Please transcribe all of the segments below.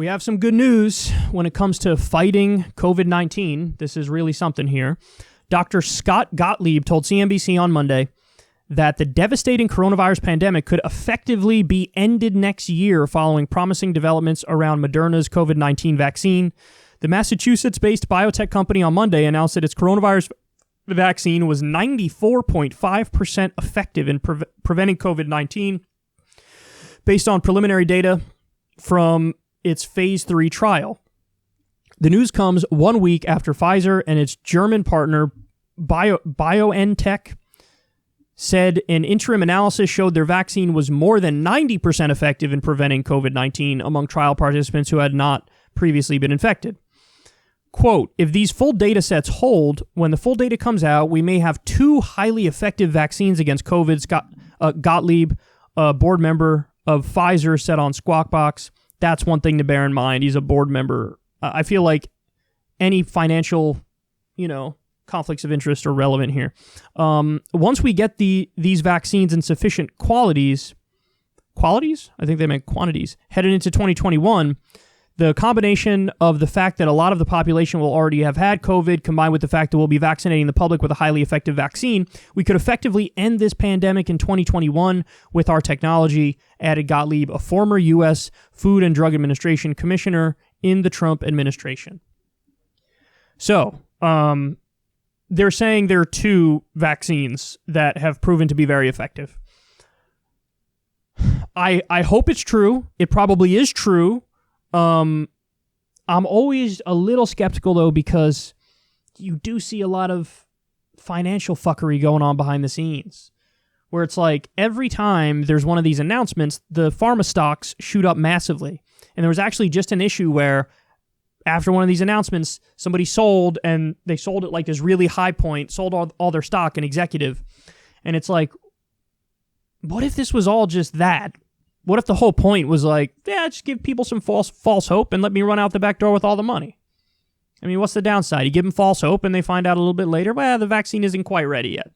We have some good news when it comes to fighting COVID-19. This is really something here. Dr. Scott Gottlieb told CNBC on Monday that the devastating coronavirus pandemic could effectively be ended next year following promising developments around Moderna's COVID-19 vaccine. The Massachusetts-based biotech company on Monday announced that its coronavirus vaccine was 94.5% effective in preventing COVID-19 based on preliminary data from its phase 3 trial. The news comes 1 week after Pfizer and its German partner BioNTech said an interim analysis showed their vaccine was more than 90% effective in preventing COVID-19 among trial participants who had not previously been infected. Quote, if these full data sets hold, when the full data comes out, we may have 2 highly effective vaccines against COVID, Gottlieb, a board member of Pfizer, said on Squawk Box. That's one thing to bear in mind. He's a board member. I feel like any financial, conflicts of interest are relevant here. Once we get these vaccines in sufficient qualities, I think they meant quantities, headed into 2021, the combination of the fact that a lot of the population will already have had COVID, combined with the fact that we'll be vaccinating the public with a highly effective vaccine, we could effectively end this pandemic in 2021 with our technology, added Gottlieb, a former U.S. Food and Drug Administration commissioner in the Trump administration. So, they're saying there are 2 vaccines that have proven to be very effective. I hope it's true. It probably is true. I'm always a little skeptical, though, because you do see a lot of financial fuckery going on behind the scenes, where it's like every time there's one of these announcements, the pharma stocks shoot up massively. And there was actually just an issue where after one of these announcements, somebody sold, and they sold at like this really high point, sold all their stock, an executive. And it's like, what if this was all just that? What if the whole point was like, yeah, just give people some false hope and let me run out the back door with all the money? I mean, what's the downside? You give them false hope and they find out a little bit later, well, the vaccine isn't quite ready yet.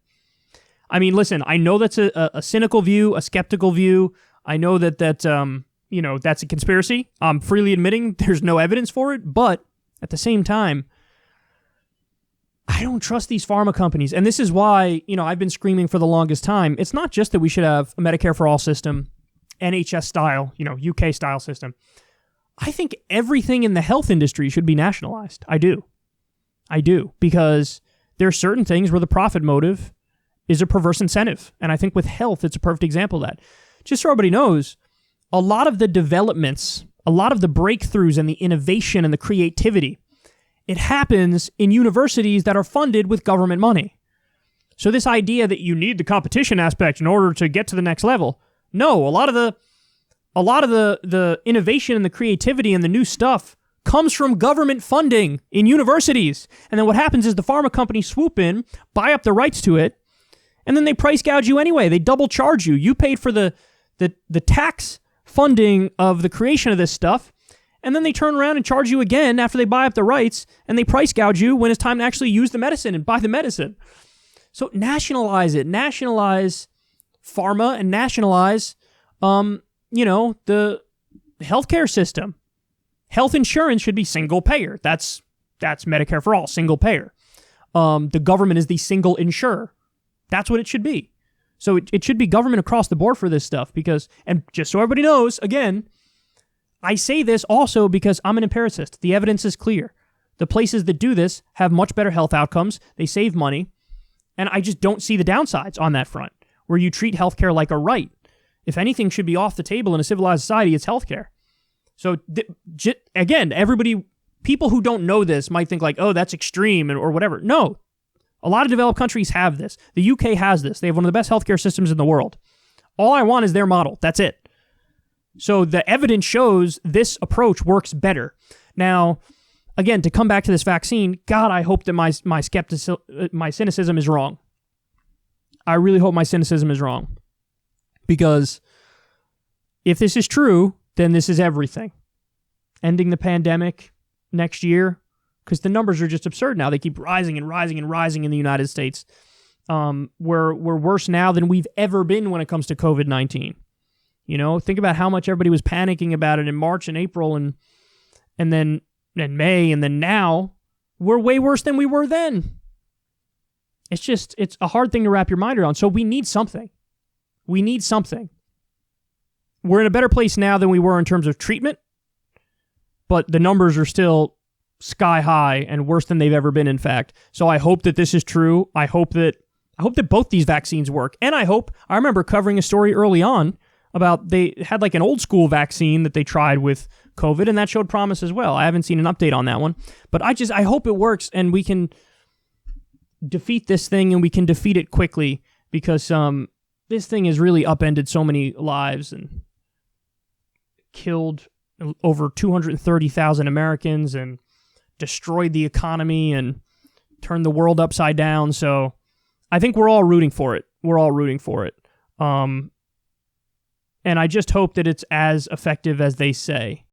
I mean, listen, I know that's a cynical view, a skeptical view. I know that that's a conspiracy. I'm freely admitting there's no evidence for it, but at the same time, I don't trust these pharma companies. And this is why, I've been screaming for the longest time. It's not just that we should have a Medicare for all system, NHS style, UK style system. I think everything in the health industry should be nationalized. I do. Because there are certain things where the profit motive is a perverse incentive. And I think with health, it's a perfect example of that. Just so everybody knows, a lot of the developments, a lot of the breakthroughs and the innovation and the creativity, it happens in universities that are funded with government money. So this idea that you need the competition aspect in order to get to the next level, no, a lot of the innovation and the creativity and the new stuff comes from government funding in universities. And then what happens is the pharma companies swoop in, buy up the rights to it, and then they price gouge you anyway. They double charge you. You paid for the tax funding of the creation of this stuff, and then they turn around and charge you again after they buy up the rights, and they price gouge you when it's time to actually use the medicine and buy the medicine. So nationalize it. Nationalize pharma and nationalize, the healthcare system. Health insurance should be single payer. That's Medicare for all, single payer. The government is the single insurer. That's what it should be. So it should be government across the board for this stuff because, and just so everybody knows, again, I say this also because I'm an empiricist. The evidence is clear. The places that do this have much better health outcomes. They save money. And I just don't see the downsides on that front, where you treat healthcare like a right. If anything should be off the table in a civilized society, it's healthcare. So again, people who don't know this might think like, oh, that's extreme or whatever. No, a lot of developed countries have this. The UK has this. They have one of the best healthcare systems in the world. All I want is their model. That's it. So the evidence shows this approach works better. Now, again, to come back to this vaccine, God, I hope that my cynicism is wrong. I really hope my cynicism is wrong. Because if this is true, then this is everything. Ending the pandemic next year, because the numbers are just absurd now. They keep rising and rising and rising in the United States. We're worse now than we've ever been when it comes to COVID-19. Think about how much everybody was panicking about it in March and April, and and then in May, and then now, we're way worse than we were then. It's a hard thing to wrap your mind around. So we need something. We need something. We're in a better place now than we were in terms of treatment, but the numbers are still sky high and worse than they've ever been, in fact. So I hope that this is true. I hope that both these vaccines work. And I remember covering a story early on about they had like an old school vaccine that they tried with COVID, and that showed promise as well. I haven't seen an update on that one, but I hope it works and we can defeat this thing, and we can defeat it quickly, because this thing has really upended so many lives and killed over 230,000 Americans and destroyed the economy and turned the world upside down. So I think we're all rooting for it. And I just hope that it's as effective as they say.